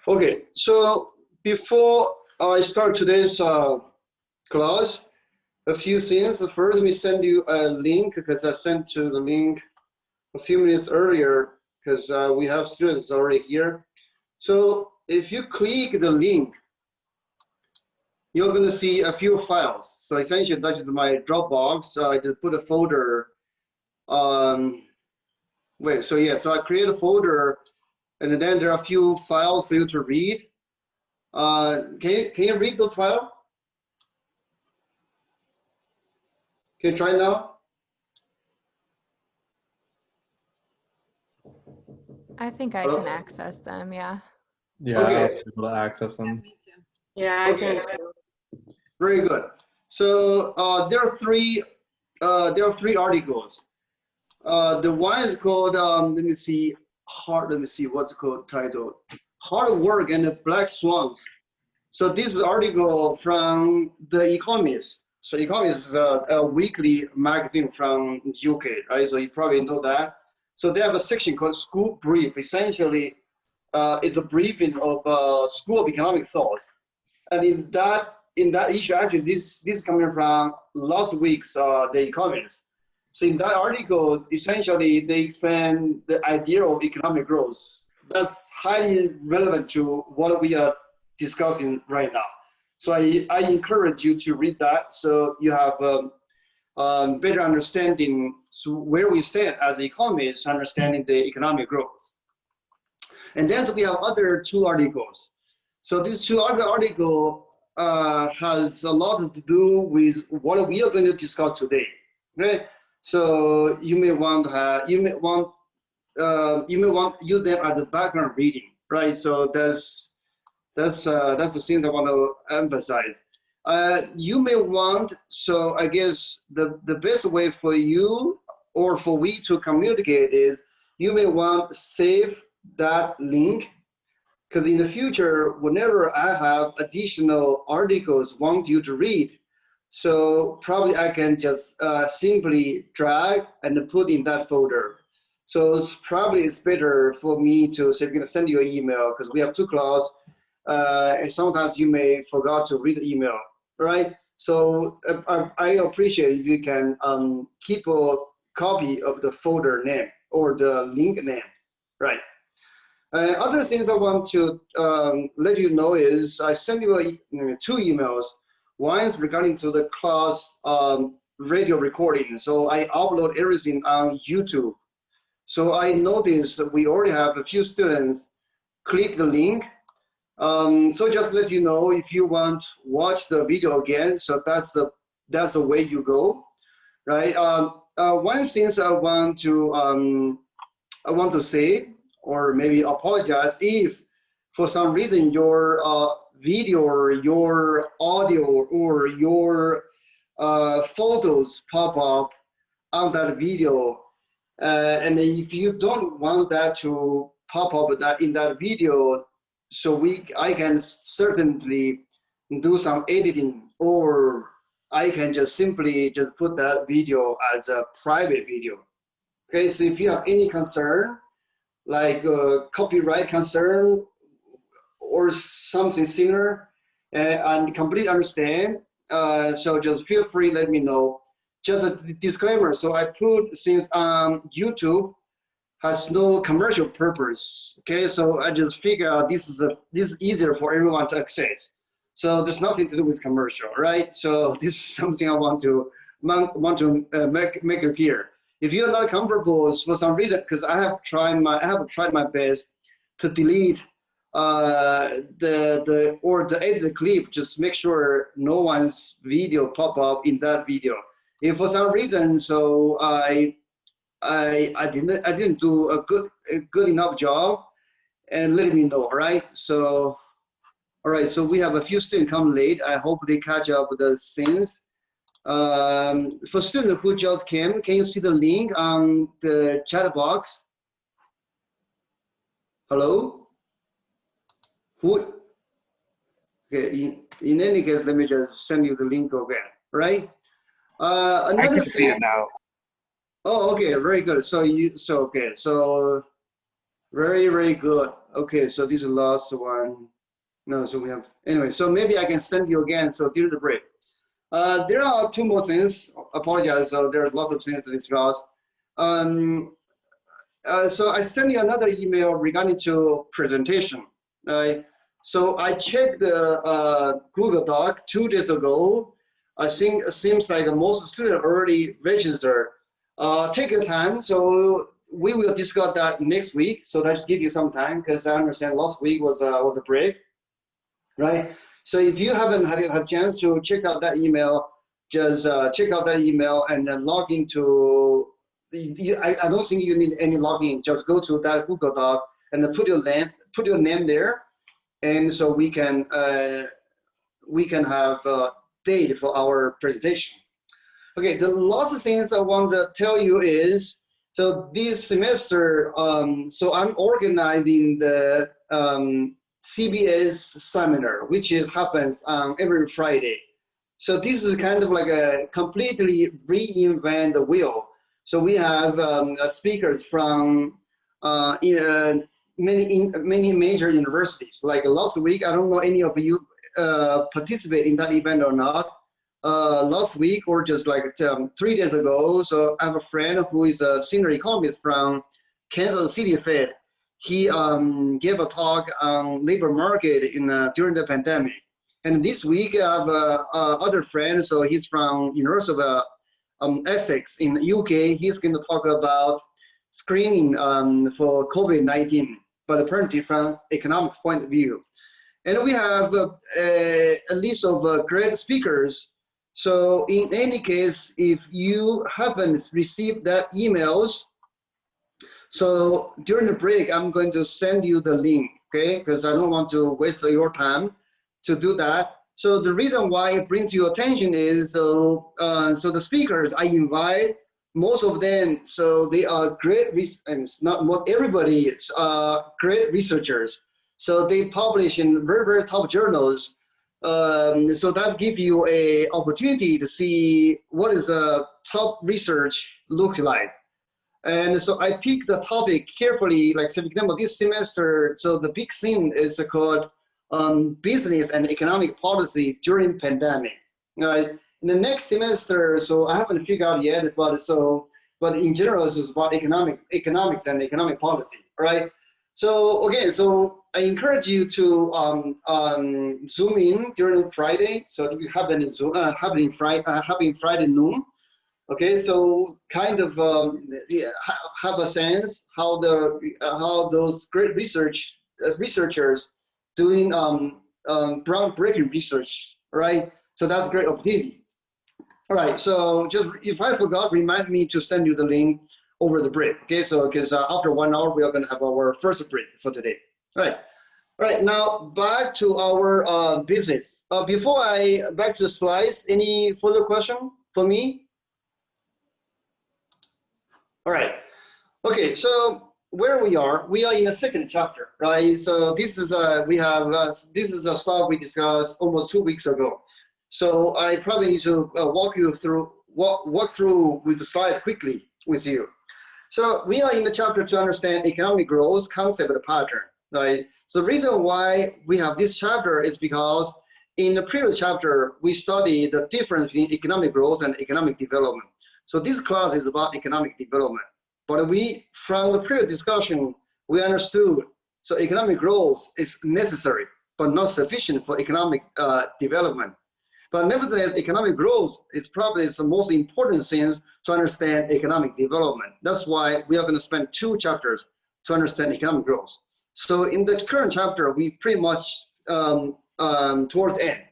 Okay, so before I start today's class, a few things. First, let me send you a link because I sent you the link a few minutes earlier because we have students already here. So if you click the link, you're going to see a few files. So essentially, that is my Dropbox. I just put a folder. So I create a folder, and then there are a few files for you to read. Can you read those files? Can you try now? I think I can access them, yeah. Yeah, Okay. I was able to access them. Yeah, me too. Yeah, I Okay. can too. Very good. So there are three articles. The one is called let me see what's it called titled Hard Work and the Black Swans. So this is an article from The Economist. So Economist is a weekly magazine from UK, right? So you probably know that. So they have a section called School Brief. Essentially, it's a briefing of School of Economic Thoughts. And in that issue, actually, this is coming from last week's The Economist. So in that article, essentially, they expand the idea of economic growth. That's highly relevant to what we are discussing right now. So I encourage you to read that so you have better understanding where we stand as economists, understanding the economic growth. And then we have other two articles. So these two other articles has a lot to do with what we are going to discuss today. Okay, so you may want use them as a background reading, right? So that's the thing I want to emphasize. You may want, so I guess the best way for you or for we to communicate is you may want to save that link, because in the future, whenever I have additional articles want you to read, so probably I can just simply drag and put in that folder. So it's better for me to send you an email because we have two classes. And sometimes you may forget to read the email, right? So I appreciate if you can keep a copy of the folder name or the link name, right? Other things I want to let you know is I sent you two emails. One is regarding to the class radio recording. So I upload everything on YouTube. So I noticed we already have a few students click the link. So just let you know if you want to watch the video again. So that's the way you go, right? One thing I want to say, or maybe apologize if for some reason your video or your audio or your photos pop up on that video, and if you don't want that to pop up in that video, so I can certainly do some editing, or I can just simply put that video as a private video. Okay, so if you have any concern, like copyright concern or something similar, and completely understand, so just feel free, let me know. Just a disclaimer, so I put, since YouTube has no commercial purpose, okay, so I just figure out this is easier for everyone to access. So there's nothing to do with commercial, right? So this is something I want to make it clear. If you're not comfortable for some reason, because I have tried my best to delete the edit clip, just make sure no one's video pop up in that video. If for some reason, so I didn't do a good enough job, and let me know, right? So, all right, so we have a few students come late. I hope they catch up with the things. For students who just came, can you see the link on the chat box? Hello? Who? Okay, in any case, let me just send you the link again, right? I can see it now. Oh, okay, very good. So very, very good. okay, so this is the last one. No, so we have, anyway, so maybe I can send you again, so during the break. There are two more things, apologize, so there's lots of things to discuss. So I sent you another email regarding to presentation. So I checked the Google Doc 2 days ago. I think it seems like most students already registered. Take your time. So we will discuss that next week. So let's give you some time because I understand last week was a break, right? So if you haven't had a chance to check out that email, just check out that email and then log into. I don't think you need any login. Just go to that Google Doc and then put your name there, and so we can have a date for our presentation. Okay, the last things I want to tell you is, so this semester, so I'm organizing the CBS seminar, which happens every Friday. So this is kind of like a completely reinvent the wheel. So we have speakers from many major universities. Like last week, I don't know any of you participate in that event or not. Last week or just like 3 days ago, so I have a friend who is a senior economist from Kansas City Fed. He gave a talk on labor market during the pandemic. And this week I have other friend, so he's from University of Essex in the UK. He's going to talk about screening for COVID-19, but apparently from economics point of view. And we have a list of great speakers. So in any case, if you haven't received that emails, so during the break, I'm going to send you the link, okay? Because I don't want to waste your time to do that. So the reason why it brings to your attention is, so the speakers I invite, most of them, so they are great, and not everybody, it's great researchers. So they publish in very, very top journals. So that gives you a opportunity to see what is top research look like. And so I picked the topic carefully, like for example, this semester, so the big theme is called business and economic policy during pandemic. In the next semester, so I haven't figured out yet, but in general, this is about economics and economic policy, right? So again, so I encourage you to Zoom in during Friday. So it will happen Friday noon. Okay, so kind of have a sense how those great researchers doing groundbreaking research, right? So that's a great opportunity. All right, so just if I forgot, remind me to send you the link over the break. Okay, so because after 1 hour we are going to have our first break for today. All right, now back to our business. Before back to the slides, any further question for me? All right. Okay. So where we are in the second chapter, right? So this is this is a stuff we discussed almost 2 weeks ago. So I probably need to walk through with the slide quickly with you. So we are in the chapter to understand economic growth concept and pattern, right? So the reason why we have this chapter is because in the previous chapter we studied the difference between economic growth and economic development. So this class is about economic development, but from the previous discussion, we understood, so economic growth is necessary, but not sufficient for economic development. But nevertheless, economic growth is probably the most important thing to understand economic development. That's why we are going to spend 2 chapters to understand economic growth. So in the current chapter, we pretty much towards the end,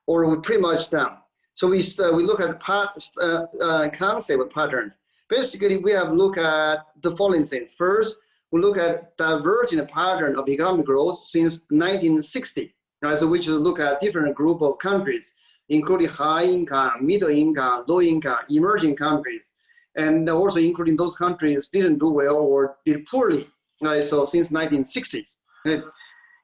or we're pretty much done. So we look at concept of patterns. Basically, we have looked at the following things. First, we look at divergent pattern of economic growth since 1960. Right? So which is look at different group of countries, including high income, middle income, low income, emerging countries, and also including those countries didn't do well or did poorly. Right? So since 1960s. Right?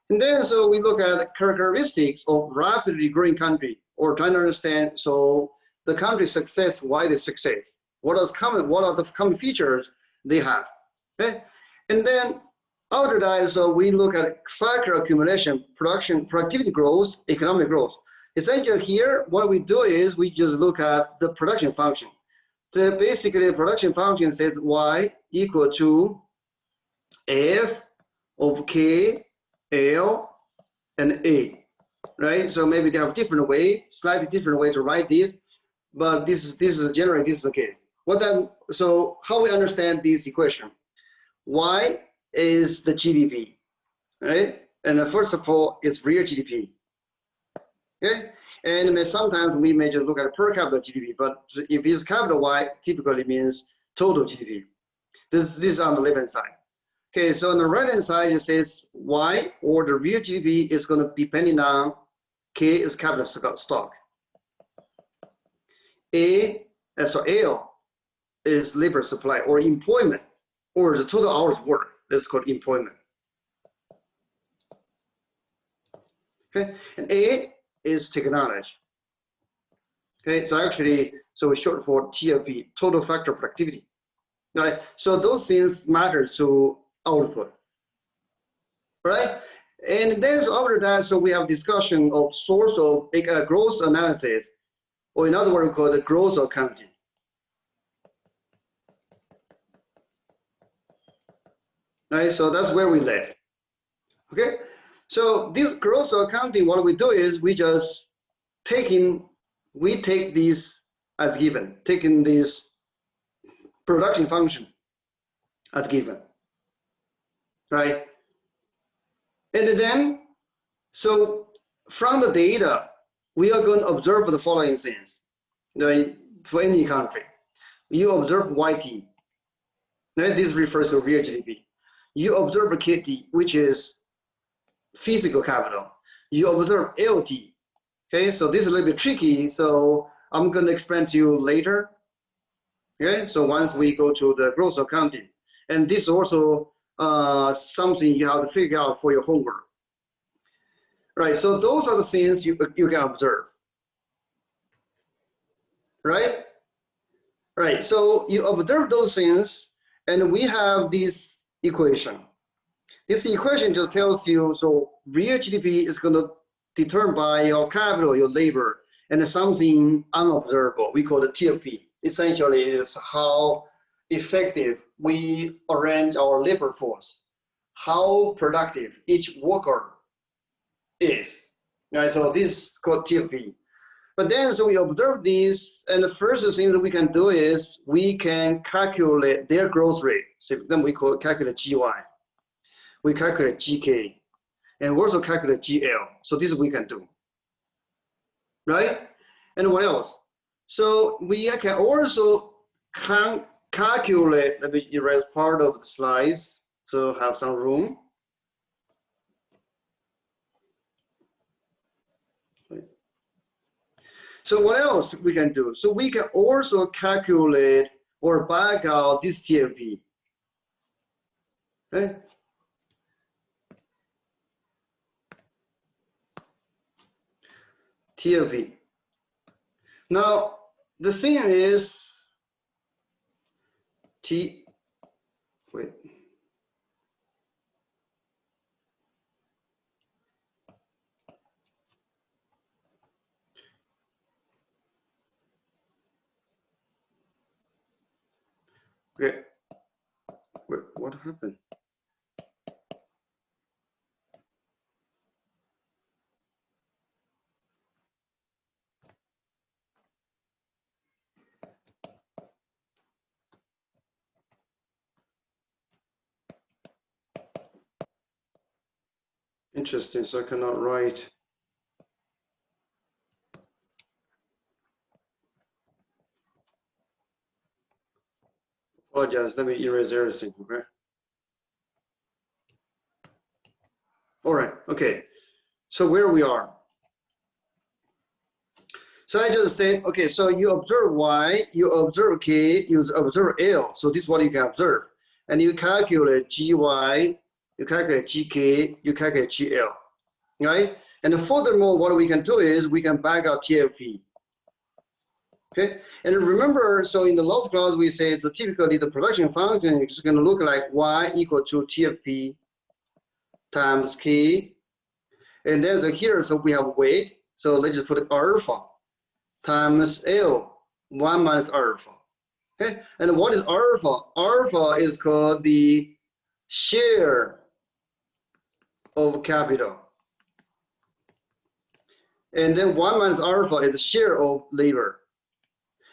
And then so we look at characteristics of rapidly growing country, or trying to understand, so the country's success, why they succeed, what are the common features they have, okay? And then After that, so we look at factor accumulation, productivity growth, economic growth. Essentially here, what we do is we just look at the production function. So basically, the production function says y equal to f of k, l, and a, right? So maybe they have different way, slightly different way to write this, but this is generally this is the case. So how we understand this equation? Y is the GDP, right? And first of all, it's real GDP. Okay, and sometimes we may just look at per capita GDP, but if it's capital Y, typically means total GDP. This is on the left-hand side. Okay, so on the right-hand side, it says Y, or the real GDP, is going to be depending on K is capital stock. So L is labor supply or employment, or the total hours work. That's called employment. Okay, and A is technology. Okay, so actually, so it's short for TFP, total factor productivity. Right, so those things matter to output. Right, and then after that, so we have discussion of source of growth analysis, or in other words, called the growth accounting. Right, so that's where we left. Okay, so this growth accounting, what we do is we just take these as given, taking this production function as given, right? And then, so from the data, we are going to observe the following things, right? For any country, you observe YT, right? This refers to real GDP. You observe KT, which is physical capital. You observe LT. Okay, so this is a little bit tricky, so I'm going to explain to you later. Okay, so once we go to the growth accounting, and this is also something you have to figure out for your homework. Right, so those are the things you can observe. Right? Right, so you observe those things, and we have this equation. This equation just tells you, so real GDP is going to determined by your capital, your labor, and something unobservable. We call it TFP. Essentially, is how effective we arrange our labor force, how productive each worker is. Right? So this is called TFP. But then, so we observe this, and the first thing that we can do is we can calculate their growth rate. So then we calculate GY. We calculate GK. And also calculate GL. So this we can do, right? And what else? So we can also calculate, let me erase part of the slides so have some room. So what else we can do? So we can also calculate or back out this TFP, right? TFP. Now, the thing is, wait. Okay, wait, what happened? Interesting, so I cannot write. Apologize, let me erase everything, okay? All right, okay, so where we are. So I just said, okay, so you observe Y, you observe K, you observe L. So this is what you can observe. And you calculate GY, you calculate GK, you calculate GL, right? And furthermore, what we can do is we can back out TFP. Okay, and remember, so in the last class we say it's typically the production function is going to look like Y equal to TFP times K. And then so here, so we have weight. So let's just put alpha times L, 1 minus alpha. Okay, and what is alpha? Alpha is called the share of capital. And then 1 minus alpha is share of labor.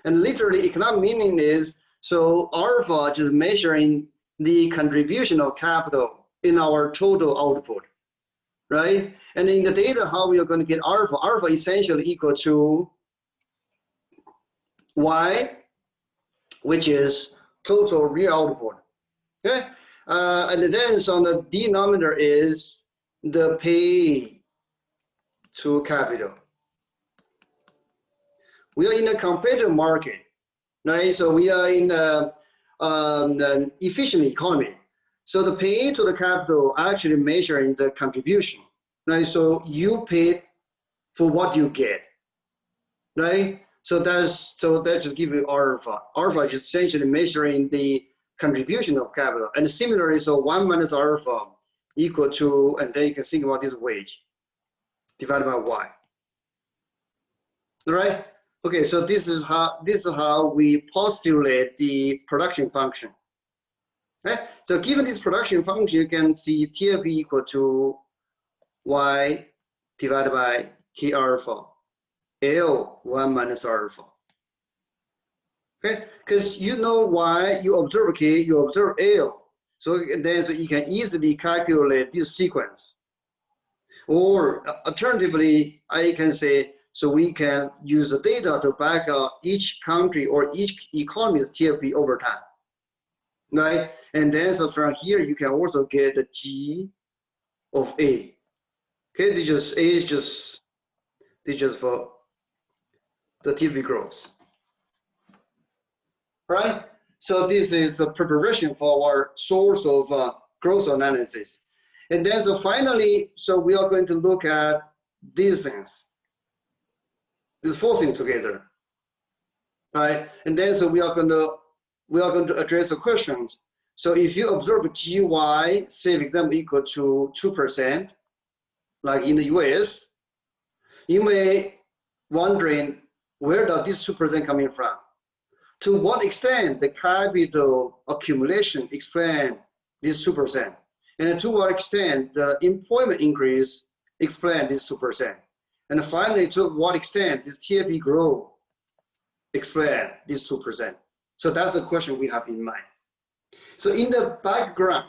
And literally economic meaning is, so alpha just measuring the contribution of capital in our total output, right? And in the data, how we are going to get alpha? Alpha essentially equal to Y, which is total real output. Okay, and then so the denominator is the pay to capital. We are in a competitive market, right? So we are in an efficient economy. So the pay to the capital actually measuring the contribution, right? So you pay for what you get, right? So that just give you alpha. Alpha is essentially measuring the contribution of capital. And similarly, so 1 minus alpha equal to, and then you can think about this wage divided by Y. All right? Okay, so this is how we postulate the production function. Okay? So given this production function, you can see TFP equal to Y divided by K alpha. L 1 minus alpha. Okay, because you know Y, you observe K, you observe L. So then so you can easily calculate this sequence. Or alternatively, I can say, so we can use the data to back up each country or each economy's TFP over time. Right? And then so from here, you can also get the G of A. Okay, this just A is just for the TFP growth. Right? So this is a preparation for our source of growth analysis. And then so finally, so we are going to look at these things, these 4 things together. Right? And then so we are going to address the questions. So if you observe GY, say for example equal to 2%, like in the US, you may wondering where does this 2% coming from? To what extent the capital accumulation explain this 2%? And to what extent the employment increase explain this 2%? And finally, to what extent this TFP growth explain this 2%? So that's the question we have in mind. So in the background,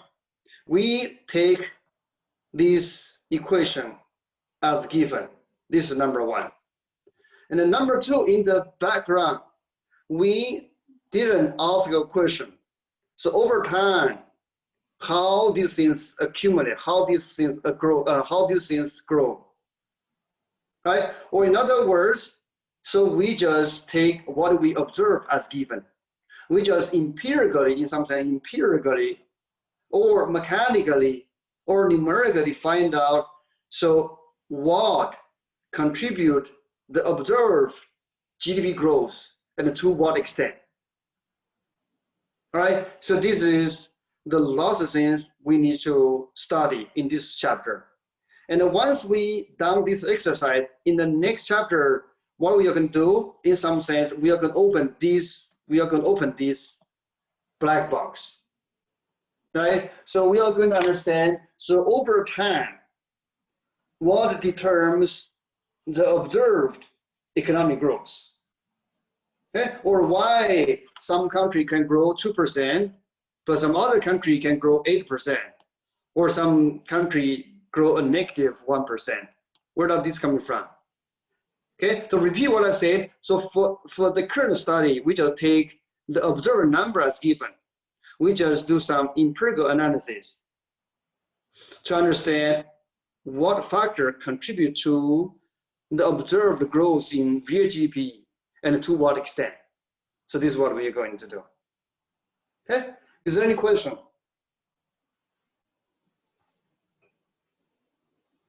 we take this equation as given. This is number 1. And then number 2, in the background, we didn't ask a question. So over time, how these things accumulate, how these things grow, right? Or in other words, so we just take what we observe as given. We just empirically, in some sense, empirically, or mechanically, or numerically find out, so what contribute the observed GDP growth and to what extent. All right, so this is the lots of things we need to study in this chapter. And once we done this exercise, in the next chapter, what we are going to do, in some sense, we are going to open this black box. Right? So we are going to understand, so over time, what determines the observed economic growth? Okay? Or why some country can grow 2%, but some other country can grow 8%, or some country grow a negative 1%. Where does this coming from? Okay, to repeat what I said, so for the current study, we just take the observed number as given. We just do some empirical analysis to understand what factor contribute to the observed growth in real GDP and to what extent. So this is what we are going to do. Okay, is there any question?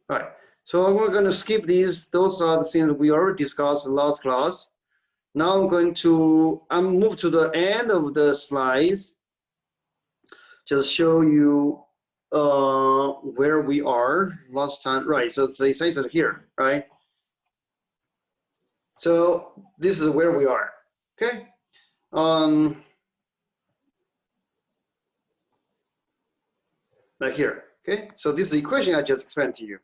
All right, so we're going to skip these. Those are the things we already discussed in last class. Now I'm going to move to the end of the slides. Just show you where we are last time, right? So they say it here, right? So this is where we are, okay? Like here, okay? So this is the equation I just explained to you.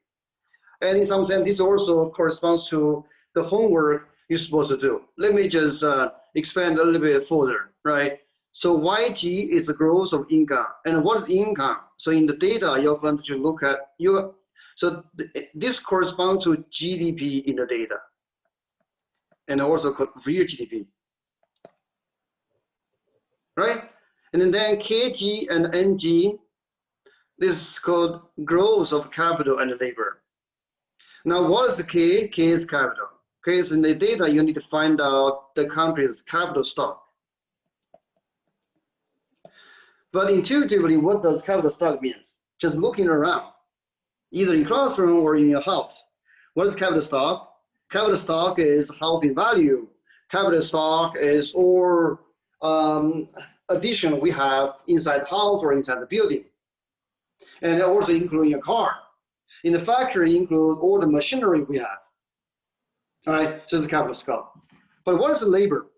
And in some sense, this also corresponds to the homework you're supposed to do. Let me just expand a little bit further, right? So YG is the growth of income. And what is income? So in the data, you're going to look at, this corresponds to GDP in the data. And also called real GDP, right? And then KG and NG, this is called growth of capital and labor. Now, what is the K? K is capital. K is in the data, you need to find out the country's capital stock. But intuitively, what does capital stock means? Just looking around, either in classroom or in your house. What is capital stock? Capital stock is housing value. Capital stock is all addition we have inside the house or inside the building. And also including a car. In the factory, include all the machinery we have. All right, so it's capital stock. But what is the labor?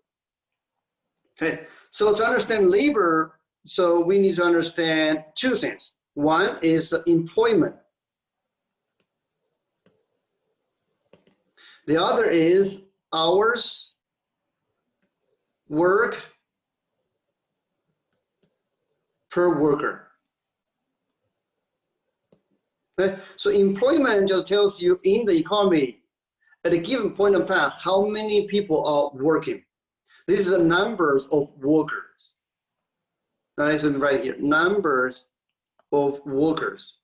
Okay, so to understand labor, so we need to understand two things. One is employment. The other is hours work per worker. Okay? So employment just tells you in the economy at a given point of time how many people are working. This is the numbers of workers. Right, so right here, numbers of workers.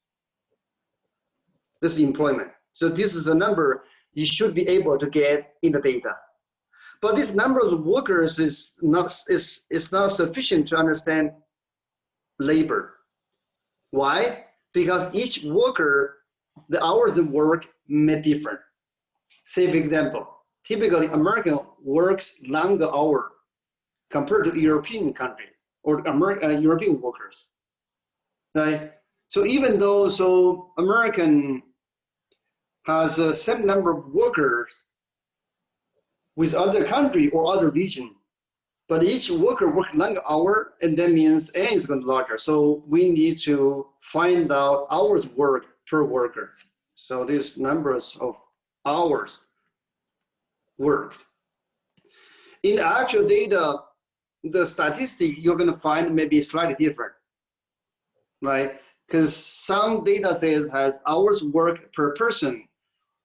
This is employment. So this is a number you should be able to get in the data. But this number of workers is not sufficient to understand labor. Why? Because each worker, the hours they work may differ. Say for example, typically American works longer hour compared to European countries or European workers. Right? So even though American has a set number of workers with other country or other region, but each worker works longer hour, and that means N is going to be larger. So we need to find out hours worked per worker. So these numbers of hours worked. In the actual data, the statistic you're going to find may be slightly different, right? Because some data sets has hours worked per person,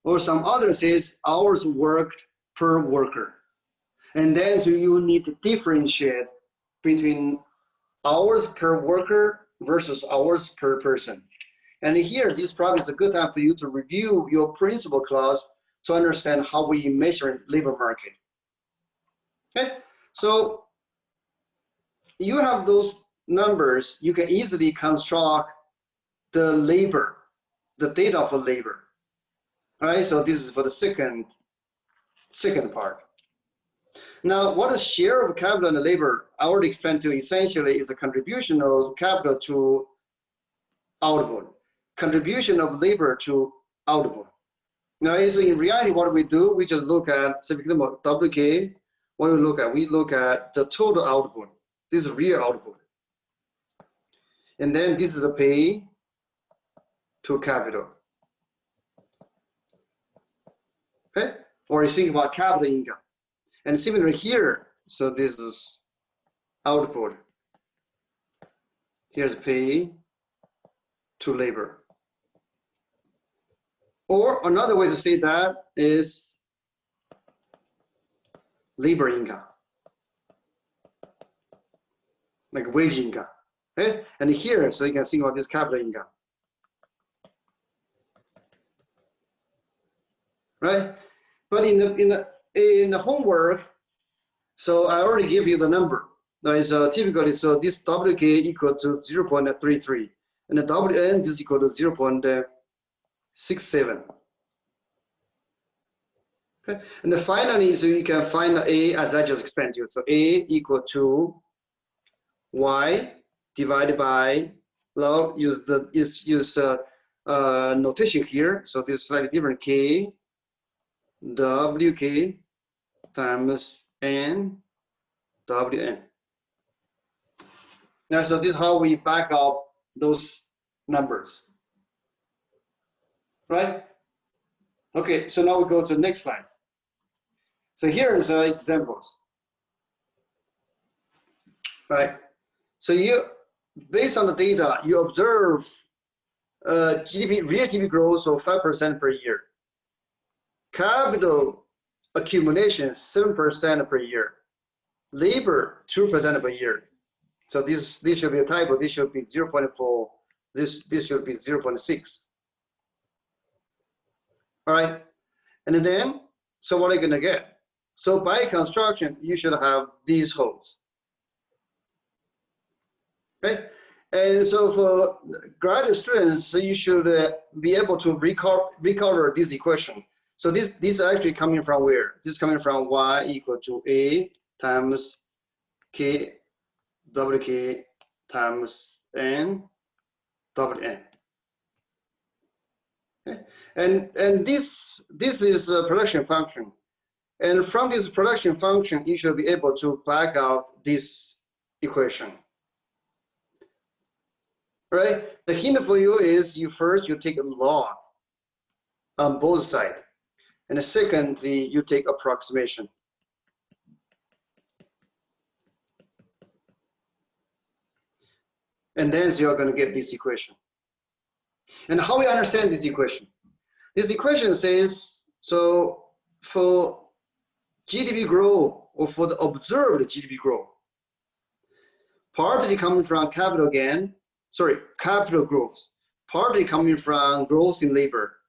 or some other says hours worked per worker. And then so you need to differentiate between hours per worker versus hours per person. And here, this probably is a good time for you to review your principal class to understand how we measure labor market. Okay, so you have those numbers, you can easily construct the labor, the data for labor. All right, so this is for the second part. Now, what is share of capital and labor? I already explained to you, essentially is a contribution of capital to output, contribution of labor to output. Now, so in reality, what do we do? We just look at, so for example, WK, what do we look at? We look at the total output. This is real output. And then this is the pay to capital. Okay? Or you think about capital income. And similar here, so this is output. Here's pay to labor. Or another way to say that is labor income, like wage income. Okay? And here, so you can think about this capital income. Right? But in the homework, so I already give you the number. Right? So typically, so this WK equal to 0.33, and the WN is equal to 0.67. Okay, and then finally, so you can find A as I just explained to you. So A equal to Y divided by log use notation here. So this is slightly different. K WK times N WN. Now, so this is how we back out those numbers, right? Okay, so now we go to the next slide. So here is examples, right? So you, based on the data, you observe real GDP growth of 5% per year. Capital accumulation 7% per year. Labor 2% per year. So this should be a typo. This should be 0.4. This should be 0.6. All right, and then so what are you gonna get? So by construction, you should have these holes. Okay, and so for graduate students, so you should be able to recover this equation. So this is actually coming from where? This is coming from y equal to a times k wk times n wn. Okay. And this is a production function. And from this production function, you should be able to back out this equation. Right? The hint for you is you take a log on both sides. And secondly, you take approximation. And then you're going to get this equation. And how we understand this equation? This equation says, so for GDP growth, or for the observed GDP growth, partly coming from capital growth, partly coming from growth in labor,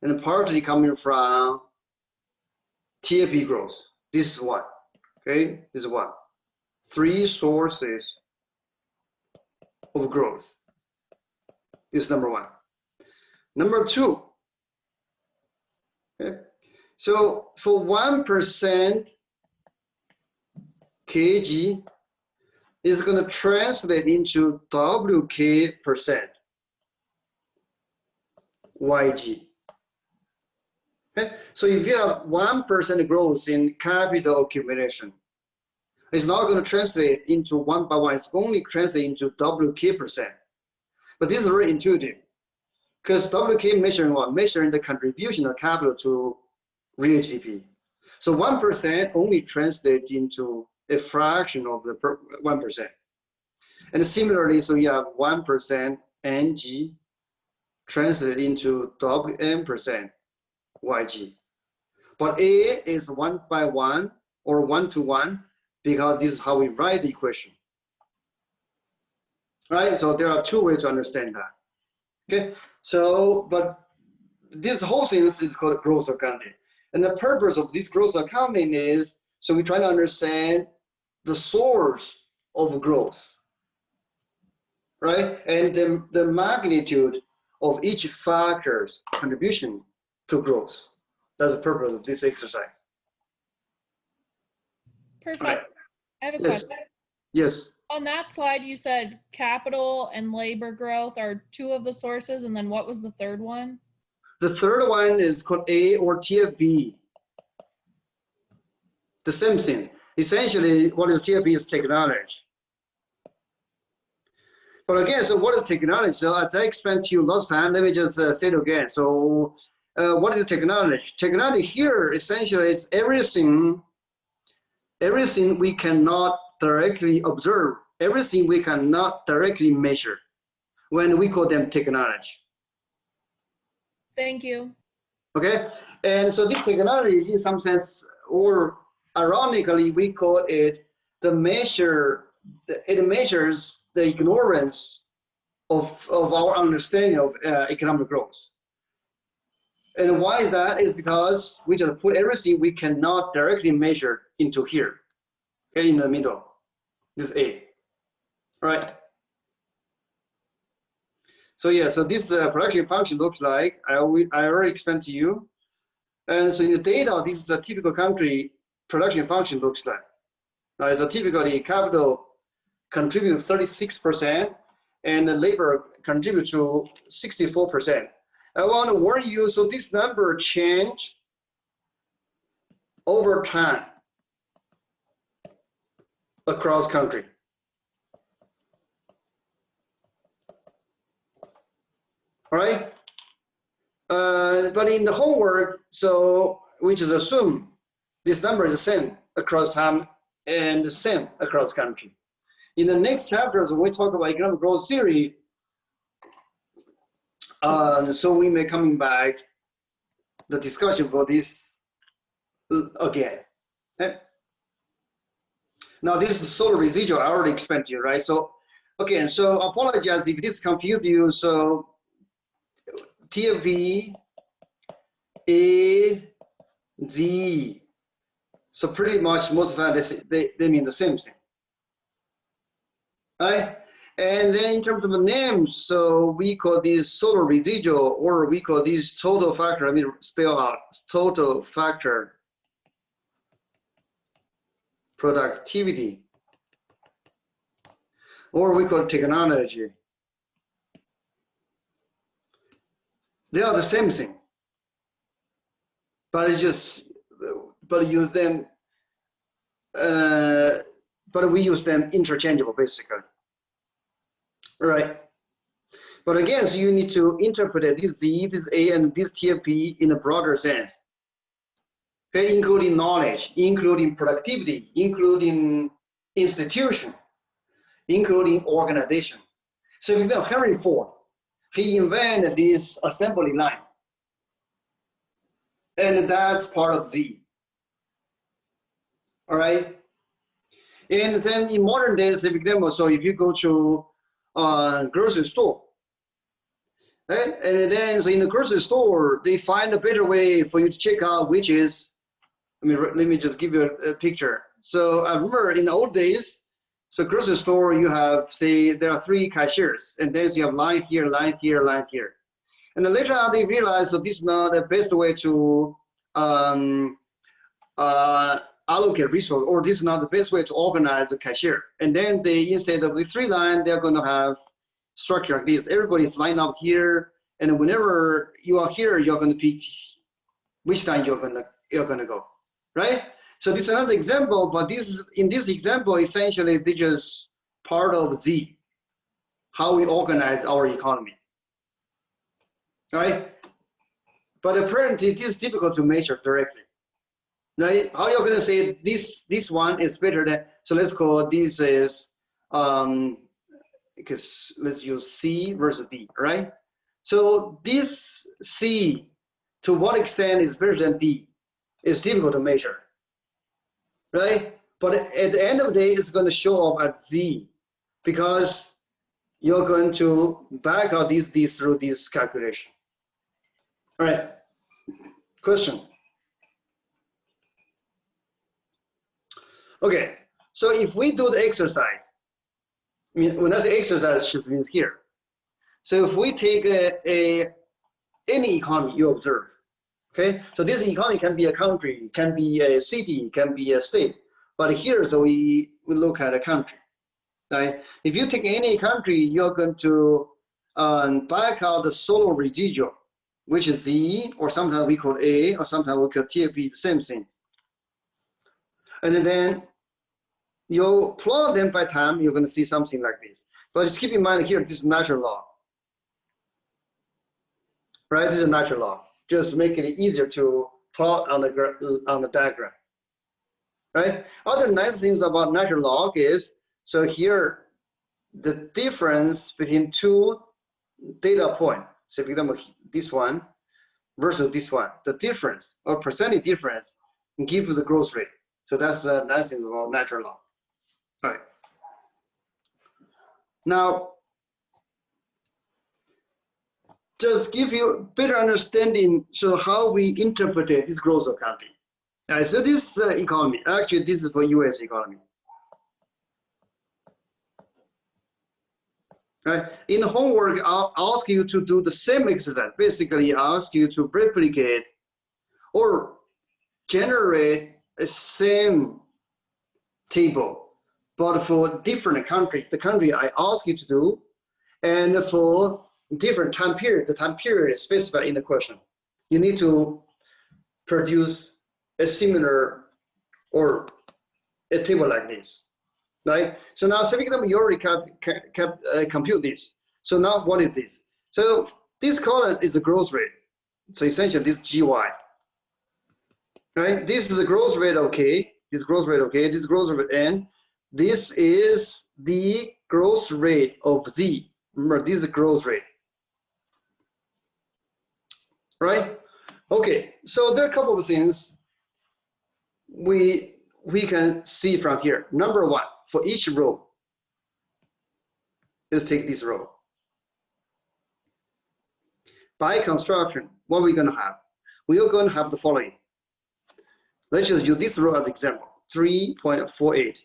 and partly coming from TAP growth. This is one, okay? This is one. 3 sources of growth. This is number one. Number two, okay? So for 1% kg is going to translate into WK percent YG. Okay? So if you have 1% growth in capital accumulation, it's not going to translate into 1 by 1, it's only translate into WK percent. But this is very intuitive, because WK measuring what? Measuring the contribution of capital to real GDP. So 1% only translates into a fraction of the 1%. And similarly, so you have 1% NG translated into WM percent YG. But A is 1 by 1 or 1 to 1, because this is how we write the equation. Right? So there are two ways to understand that. Okay? So, but this whole thing is called growth accounting. And the purpose of this growth accounting is, so we try to understand the source of growth, right? And the magnitude of each factor's contribution to growth. That's the purpose of this exercise. Professor, right. I have a Yes. question. Yes. On that slide, you said capital and labor growth are 2 of the sources, and then what was the third one? The third one is called A or TFB. The same thing. Essentially, what is TFB is technology. But again, so what is technology? So as I explained to you last time, let me just say it again. So what is technology? Technology here essentially is everything we cannot directly observe, everything we cannot directly measure, when we call them technology. Thank you. Okay, and so this technology in some sense, or ironically, we call it the measure, it measures the ignorance of our understanding of economic growth. And why is that? Is because we just put everything we cannot directly measure into here, okay, in the middle. This is A, right? So yeah, so this production function looks like, I already explained to you. And so in the data, this is a typical country production function looks like. So typically capital contributes 36%, and the labor contribute to 64%. I want to warn you, so this number change over time across country. All right? But in the homework, so we just assume this number is the same across time and the same across country. In the next chapters, when we talk about economic growth theory, so we may coming back the discussion for this again. Okay? Now this is solar residual. I already explained to you, right? So again, so apologize if this confused you. So TFP, A, Z. So pretty much most of that they mean the same thing, right? And then in terms of the names, so we call this solar residual, or we call this total factor. I mean, spell out total factor productivity, or we call it technology. They are the same thing, but it's just use them, but we use them interchangeable basically. All right. But again, so you need to interpret this Z, this A, and this TFP in a broader sense. Okay, including knowledge, including productivity, including institution, including organization. So if you know Henry Ford, he invented this assembly line. And that's part of Z. All right. And then in modern days, for example, so if you go to grocery store, right? And then so in the grocery store, they find a better way for you to check out, which is, let me just give you a picture. So I remember in the old days, so grocery store, you have, say, there are 3 cashiers, and then you have line here, line here, line here. And then later on, they realized that this is not the best way to allocate resources, or this is not the best way to organize the cashier. And then they, instead of the 3 lines, they're going to have structure like this. Everybody's lined up here, and whenever you are here, you're going to pick which line you're going to go, right? So this is another example, but this is, in this example, essentially, this is part of Z, how we organize our economy, right? But apparently, it is difficult to measure directly. Right? How you're going to say this one is better than, so let's call this is, because let's use C versus D, right? So this C, to what extent is better than D, is difficult to measure, right? But at the end of the day, it's going to show up at Z, because you're going to back out these D through this calculation. All right, question? Okay, so if we do the exercise, I mean, when I say exercise, it just means here. So if we take any economy you observe, okay? So this economy can be a country, can be a city, can be a state. But here, so we look at a country, right? If you take any country, you're going to back out the solar residual, which is Z, or sometimes we call A, or sometimes we call TFP, the same thing. And then you plot them by time, you're going to see something like this. But just keep in mind here, this is natural law. Right? This is natural law. Just make it easier to plot on the diagram. Right? Other nice things about natural log is, so here, the difference between 2 data points, so for example, this one versus this one, the difference or percentage difference gives the growth rate. So that's the nice thing about natural law. All right. Now, just give you better understanding, so how we interpret this growth of country. All right, so this economy, actually this is for US economy. Right. In the homework, I'll ask you to do the same exercise. Basically, I'll ask you to replicate or generate a same table, but for different country. The country I ask you to do, And for different time period, the time period is specified in the question. You need to produce a similar or a table like this, right? So now you already compute this. So now what is this? So this column is the growth rate. So essentially this GY, right? This is the growth rate, okay. This growth rate, okay. This growth rate N. This is the growth rate of Z. Remember, this is the growth rate, right? Okay, so there are a couple of things we can see from here. Number one, for each row, let's take this row. By construction, what are we going to have? We are going to have the following. Let's just use this row as an example. 3.48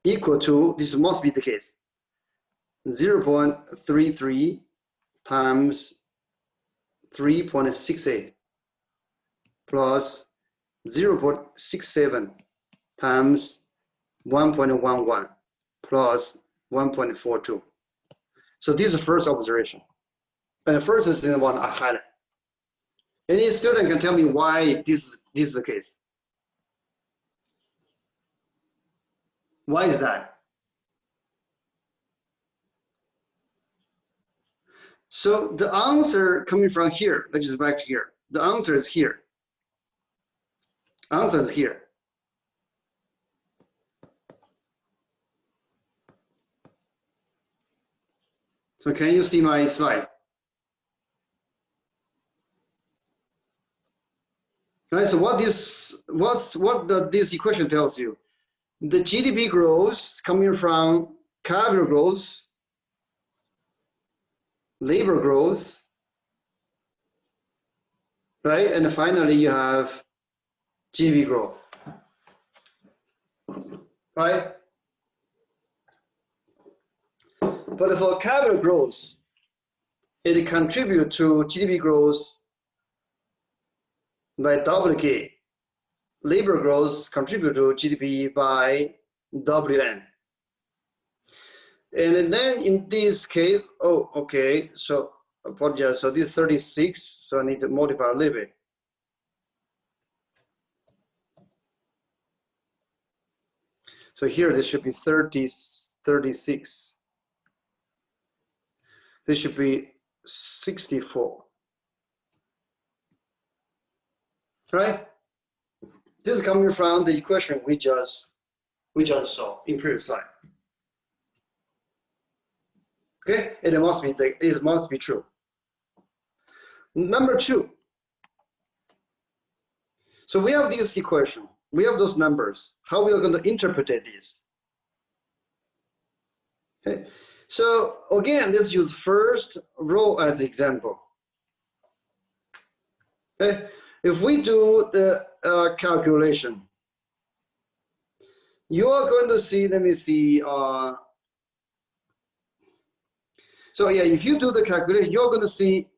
equal to, this must be the case, 0.33 times 3.68 plus 0.67 times 1.11 plus 1.42. So this is the first observation. And the first is the one I highlight. Any student can tell me why this is the case. Why is that? So the answer coming from here, let's just back to here. The answer is here. Answer is here. So can you see my slide? Right, so what this equation tells you? The GDP growth coming from capital growth, labor growth, right? And finally you have GDP growth, right? But for capital growth, it contributes to GDP growth by WK. Labor growth contribute to GDP by WN. And then in this case, oh, okay, so apologize, so this is 36, so I need to modify a little bit. So here, this should be 36. This should be 64, right? This is coming from the equation we just saw in previous slide. Okay, and it must be true. Number two. So we have this equation. We have those numbers. How we are going to interpret this? Okay. So again, let's use first row as example. Okay. If we do the calculation, you are going to see, let me see. So yeah, if you do the calculation, you're going to see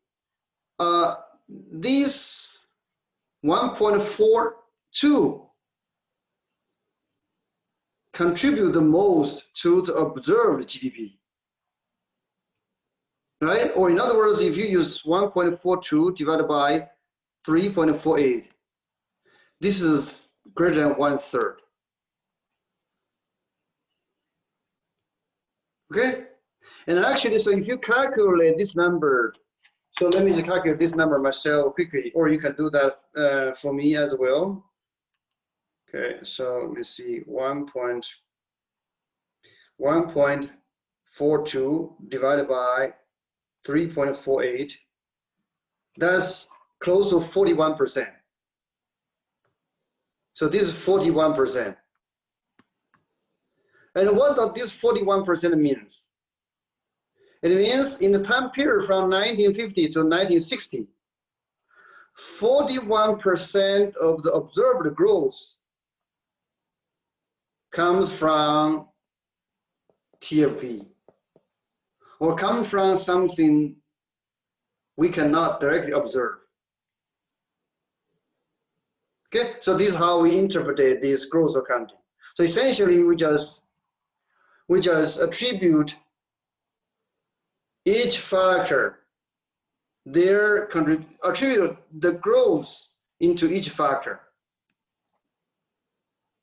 this 1.42 contribute the most to the observed GDP, right? Or in other words, if you use 1.42 divided by 3.48, this is greater than 1/3. Okay? And actually, so if you calculate this number, so let me just calculate this number myself quickly, or you can do that for me as well. Okay, so let me see, 1.42 divided by 3.48, that's close to 41%. So this is 41%. And what does this 41% means? It means in the time period from 1950 to 1960, 41% of the observed growth comes from TFP, or comes from something we cannot directly observe. Okay, so this is how we interpret this growth accounting. So essentially, we just attribute each factor, attribute the growth into each factor.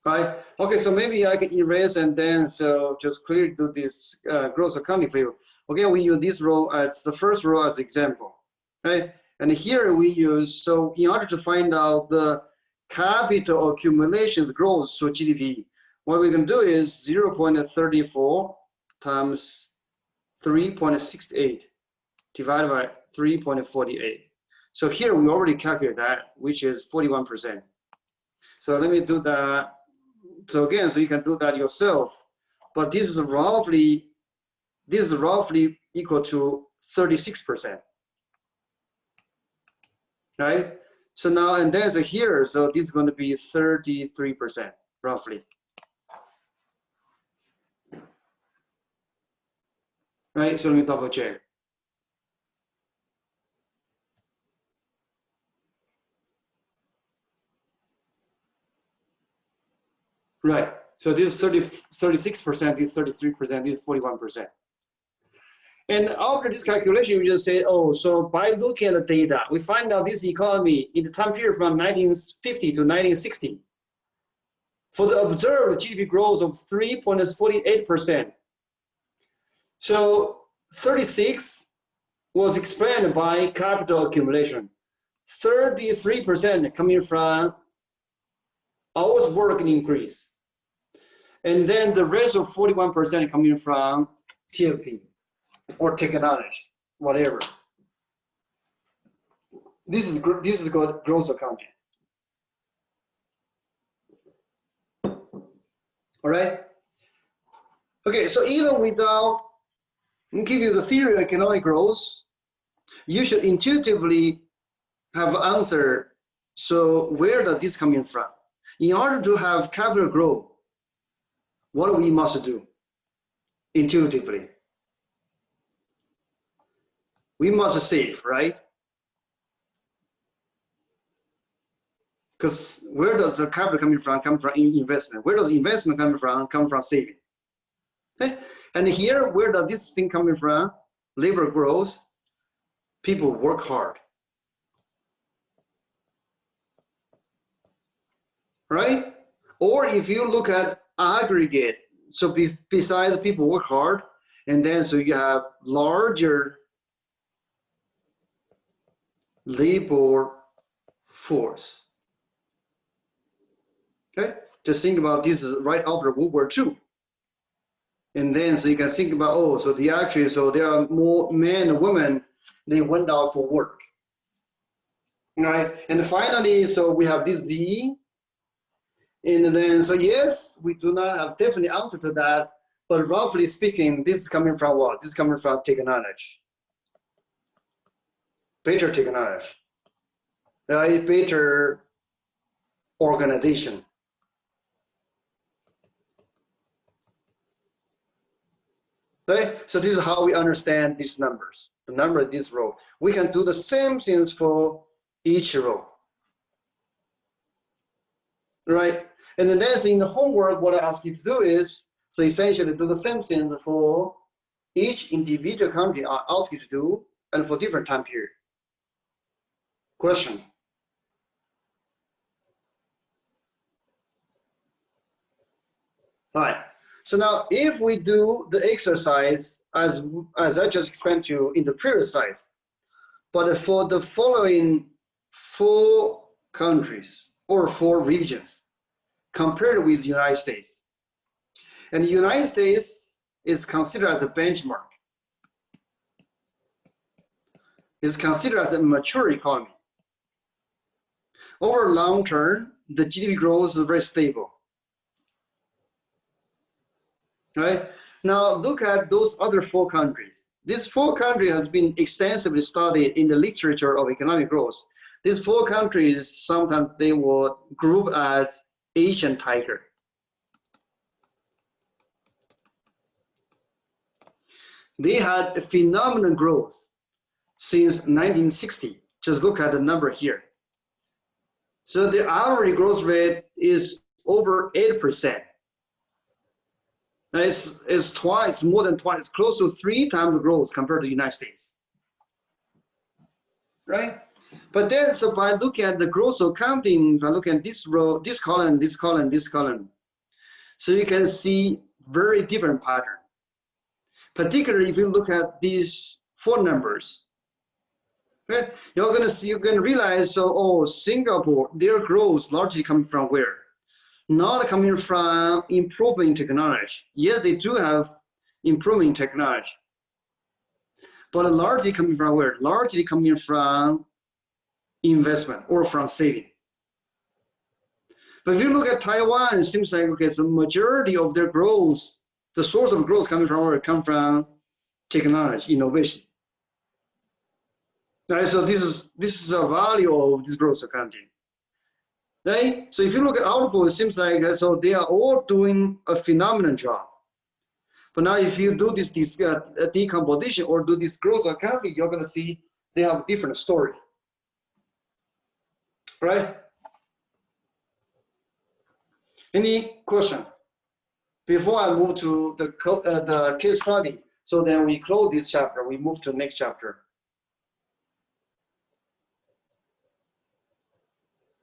Right? Okay, so maybe I can erase and then so just clearly do this growth accounting for you. Okay, we use this row as the first row as example. Right? And here we use, so in order to find out the capital accumulations growth for GDP, what we can do is 0.34 times 3.68 divided by 3.48. So here we already calculate that, which is 41%. So let me do that. So again, so you can do that yourself, but this is roughly equal to 36%. Right? So now, and then so here, so this is going to be 33%, roughly. Right? So let me double check. Right. So this is 36%, this is 33%, this is 41%. And after this calculation, we just say, oh, so by looking at the data, we find out this economy in the time period from 1950 to 1960, for the observed GDP growth of 3.48%. So 36 was explained by capital accumulation, 33% coming from hours work increase, and then the rest of 41% coming from TLP or technology, whatever. This is called growth accounting. All right. Okay, so even without give you the theory of economic growth, you should intuitively have an answer. So where does this coming from? In order to have capital growth, what we must do intuitively? We must save, right? Because where does the capital coming from? Come from investment. Where does investment come from? Come from saving. Okay? And here, where does this thing coming from? Labor growth. People work hard. Right? Or if you look at aggregate, so besides people work hard, and then so you have larger labor force. Okay, just think about this is right after World War II. And then so you can think about, oh, so so there are more men and women, they went out for work. Right? And finally, so we have this Z. And then, so yes, we do not have definite answer to that, but roughly speaking, this is coming from what? This is coming from technology. Better technology, right? Better organization. Right? So this is how we understand these numbers, the number of this row. We can do the same things for each row. Right? And then in the homework, what I ask you to do is, so essentially do the same thing for each individual country I ask you to do, and for different time period. Question? All right. So now if we do the exercise as I just explained to you in the previous slides, but for the following 4 countries or 4 regions compared with the United States. And the United States is considered as a benchmark. It's considered as a mature economy. Over long term, the GDP growth is very stable. Right? Now look at those other 4 countries. These 4 countries has been extensively studied in the literature of economic growth. These 4 countries, sometimes they were grouped as Asian tiger. They had a phenomenal growth since 1960. Just look at the number here. So the average growth rate is over 8%. It's twice, more than twice, close to 3 times the growth compared to the United States. Right? But then, so by looking at the growth accounting, by looking at this row, this column, this column, this column, so you can see very different pattern. Particularly if you look at these 4 numbers, right? You're gonna realize, so oh, Singapore, their growth largely coming from where? Not coming from improving technology. Yes, they do have improving technology, but largely coming from where? Largely coming from investment or from saving. But if you look at Taiwan, it seems like, okay, the majority of their growth, the source of growth coming from where? Come from technology, innovation. Right, so this is a value of this growth accounting. Right? So if you look at output, it seems like so they are all doing a phenomenal job. But now if you do this decomposition or do this growth accounting, you're gonna see they have a different story. Right? Any question? Before I move to the case study, so then we close this chapter, we move to the next chapter.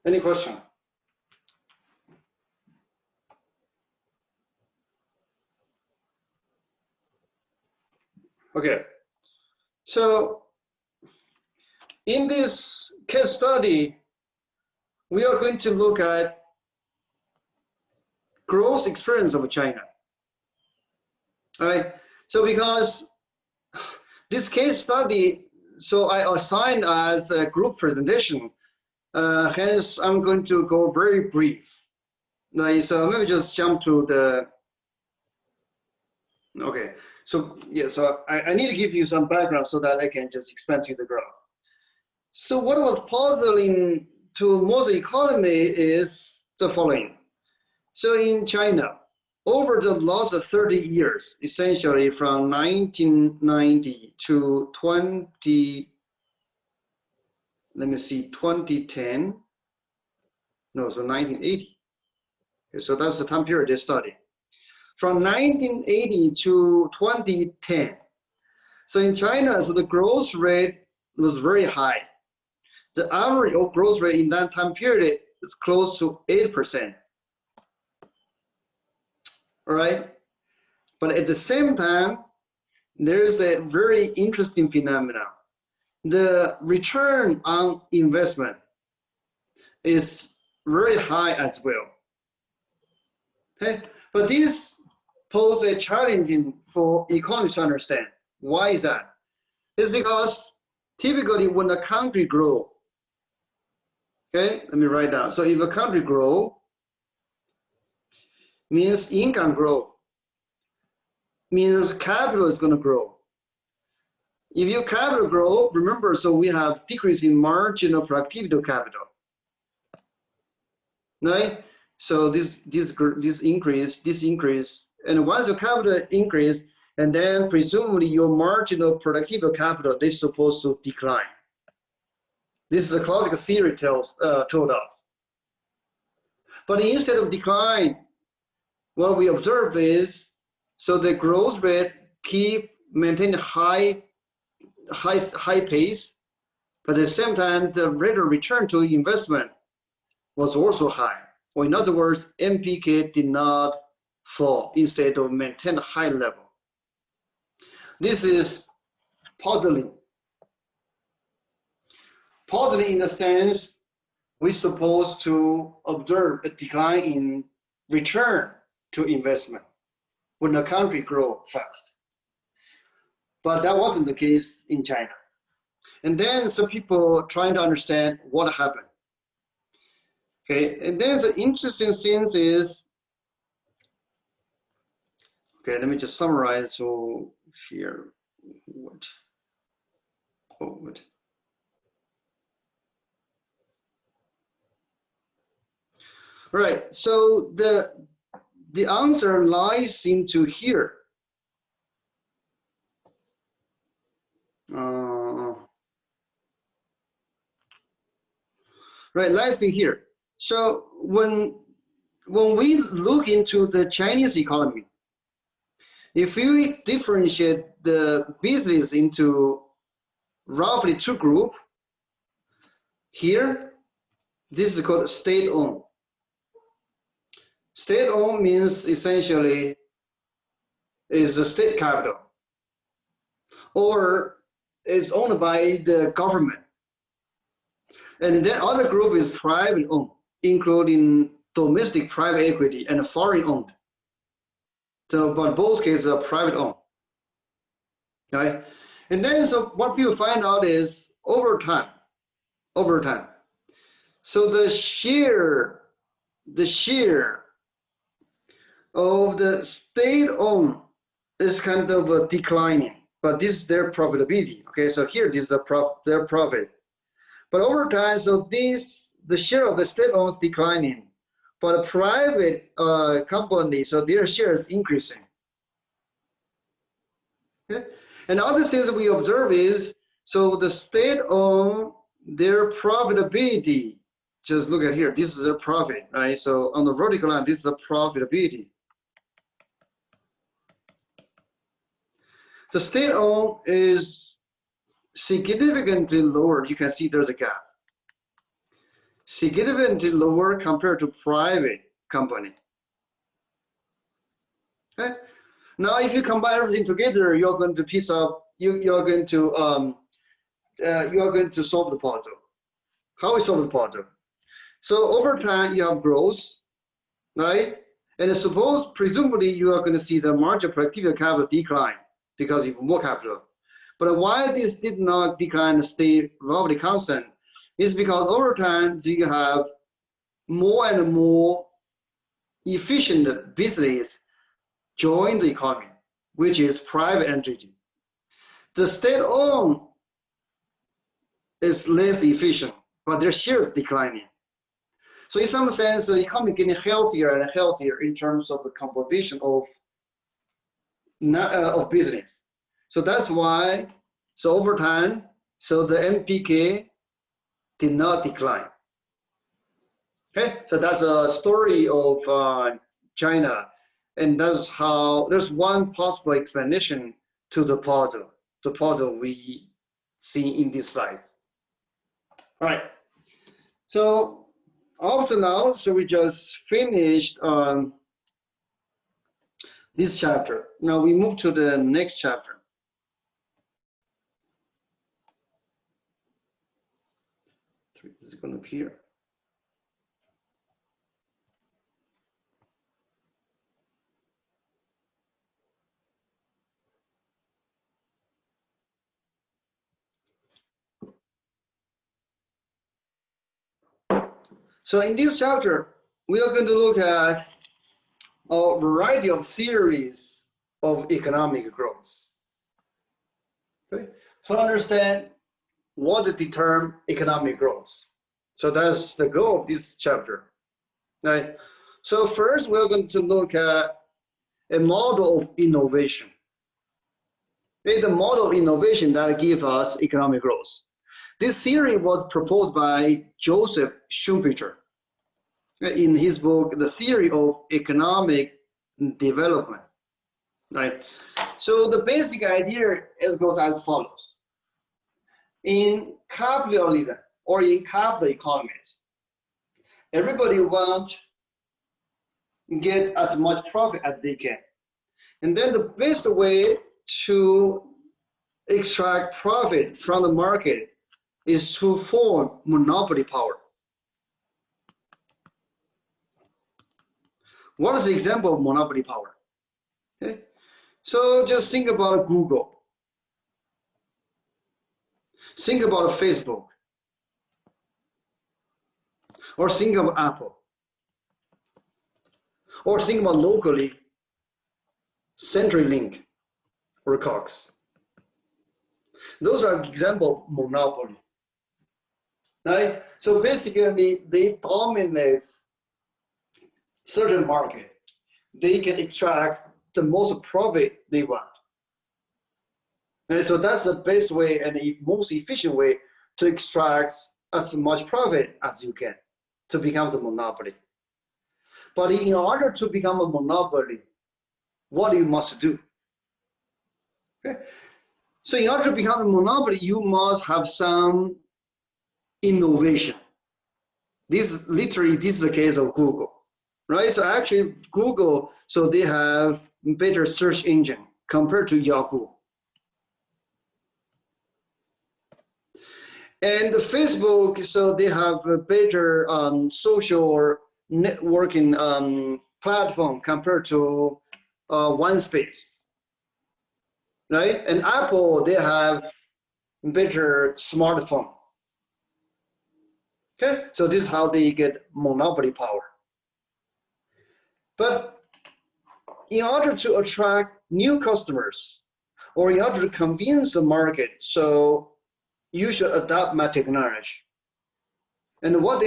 Any question? Okay, so in this case study, we are going to look at growth experience of China. All right, so because this case study, so I assigned as a group presentation, hence I'm going to go very brief. Right, so maybe just jump to the, okay. So yeah, so I need to give you some background so that I can just expand to the graph. So what was puzzling to most economy is the following. So in China, over the last 30 years, essentially from 1990 to 2010, no, so 1980. Okay, so that's the time period they study. From 1980 to 2010. So in China, so the growth rate was very high. The average growth rate in that time period is close to 8%. All right? But at the same time, there's a very interesting phenomenon. The return on investment is very high as well. Okay? But this pose a challenge for economists to understand. Why is that? It's because typically when a country grows, okay, let me write down. So if a country grows, means income grow, means capital is going to grow. If your capital grow, remember, so we have decrease in marginal productivity of capital, right? So this increase, and once your capital increase, and then presumably your marginal productivity of capital is supposed to decline. This is a classical theory told us. But instead of decline, what we observe is, so the growth rate keep maintaining high pace, but at the same time, the rate of return to investment was also high. Or in other words, MPK did not fall, instead of maintain a high level. This is puzzling. Puzzling in the sense we're supposed to observe a decline in return to investment when the country grows fast. But that wasn't the case in China. And then some people trying to understand what happened. Okay, and then the interesting thing is, okay, let me just summarize. So here, what? Oh, what? All right, so the answer lies into here. Right, lies in here. So when we look into the Chinese economy, If you differentiate the business into roughly two groups, here, this is called state-owned. State-owned means essentially is the state capital, or is owned by the government. And then other group is private owned, including domestic private equity and foreign owned. So, but both cases are private owned. Okay, and then so what people find out is over time. So the share of the state-owned is kind of declining, but this is their profitability. Okay, so here this is their profit. But over time, so the share of the state-owned is declining, but a private company, so their share is increasing. Okay? And other things that we observe is, so the state-owned, their profitability, just look at here, this is their profit, right? So on the vertical line, this is a profitability. The state-owned is significantly lower. You can see there's a gap. Significantly lower compared to private company. Okay? Now, if you combine everything together, you're going to piece up. You're going to solve the puzzle. How we solve the puzzle? So over time, you have growth, right? And suppose, presumably, you are going to see the marginal productivity capital decline because you have more capital. But why this did not decline and stay roughly constant is because over time, you have more and more efficient business join the economy, which is private entity. The state-owned is less efficient, but their share is declining. So in some sense, the economy getting healthier and healthier in terms of the composition of business. So that's why, so over time, so the MPK did not decline. Okay, so that's a story of China, and that's how, there's one possible explanation to the puzzle we see in these slides. All right, so up to now, so we just finished this chapter. Now we move to the next chapter. This is going to appear. So in this chapter, we are going to look at a variety of theories of economic growth. Okay? So understand what determines economic growth. So that's the goal of this chapter. Right? So first, we're going to look at a model of innovation. It's the model of innovation that gives us economic growth. This theory was proposed by Joseph Schumpeter in his book, The Theory of Economic Development. Right? So the basic idea goes as follows. In capitalism or in capital economies, everybody wants to get as much profit as they can. And then the best way to extract profit from the market is to form monopoly power. What is the example of monopoly power? Okay. So just think about Google. Think about Facebook. Or think of Apple. Or think about locally, CenturyLink or Cox. Those are examples of monopoly. Right? So basically, they dominate certain market. They can extract the most profit they want. And so that's the best way and the most efficient way to extract as much profit as you can to become the monopoly. But in order to become a monopoly, what you must do? Okay? So in order to become a monopoly, you must have some innovation. This is the case of Google, right? So actually Google, so they have better search engine compared to Yahoo. And Facebook, so they have a better social or networking platform compared to OneSpace, right? And Apple, they have better smartphone. Okay, so this is how they get monopoly power. But in order to attract new customers, or in order to convince the market, so you should adopt my technology. And what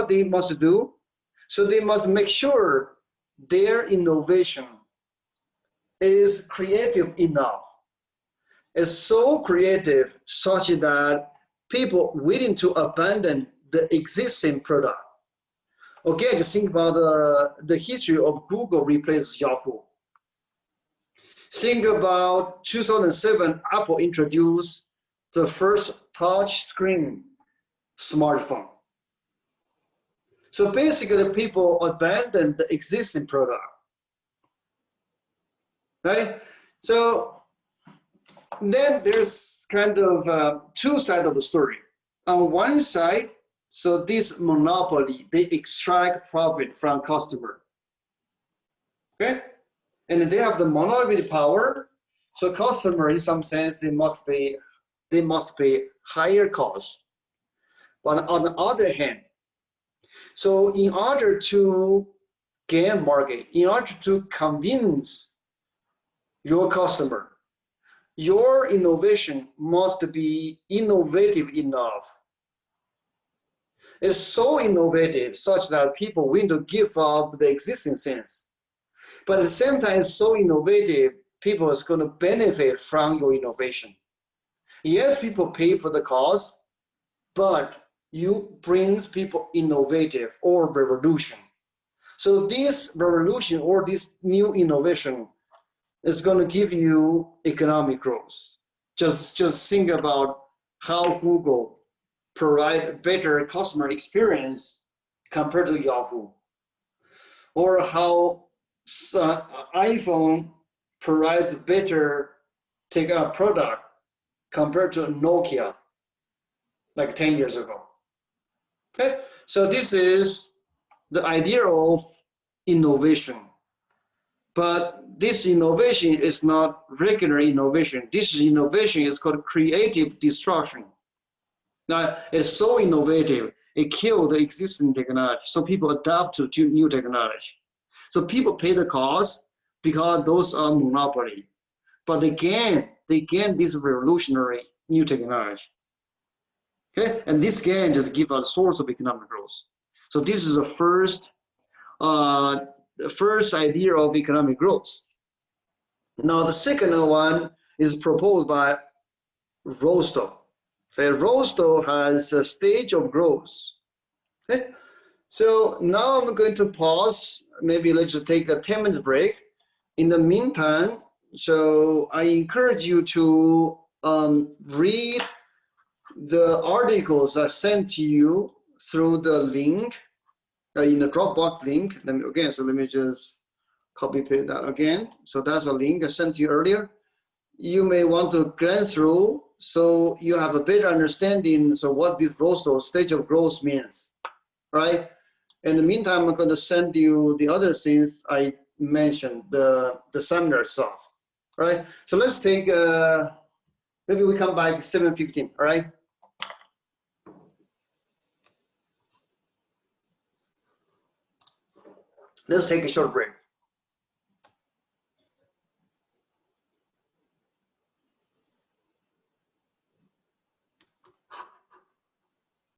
they must do, so they must make sure their innovation is creative enough. It's so creative such that people willing to abandon the existing product. Okay, just think about the history of Google replaced Yahoo. Think about 2007, Apple introduced the first touch screen smartphone. So basically, people abandoned the existing product, right? So then there's kind of two sides of the story. On one side, so this monopoly, they extract profit from customer, okay? And they have the monopoly power. So customer, in some sense, they must pay higher cost. But on the other hand, so in order to gain market, in order to convince your customer, your innovation must be innovative enough. It's so innovative such that people will to give up the existing things. But at the same time, it's so innovative, people is going to benefit from your innovation. Yes, people pay for the cost, but you brings people innovative or revolution. So this revolution or this new innovation is going to give you economic growth. Just think about how Google provide better customer experience compared to Yahoo, or how iPhone provides better product compared to Nokia like 10 years ago. Okay, so this is the idea of innovation. But this innovation is not regular innovation. This innovation is called creative destruction. Now, it's so innovative, it killed the existing technology. So people adapt to new technology. So people pay the cost because those are monopoly. But they gain this revolutionary new technology. Okay, and this gain just gives us a source of economic growth. So this is the first idea of economic growth. Now the second one is proposed by Rostow. Rostow has a stage of growth. Okay? So now I'm going to pause. Maybe let's just take a 10-minute break. In the meantime, so I encourage you to read the articles I sent to you through the link in the Dropbox link. Let me just copy paste that again. So that's a link I sent to you earlier. You may want to glance through so you have a better understanding so what this Rostow stage of growth means, right? In the meantime, I'm going to send you the other things I mentioned, the seminar stuff, right? So let's take, maybe we come back 7:15, all right? Let's take a short break.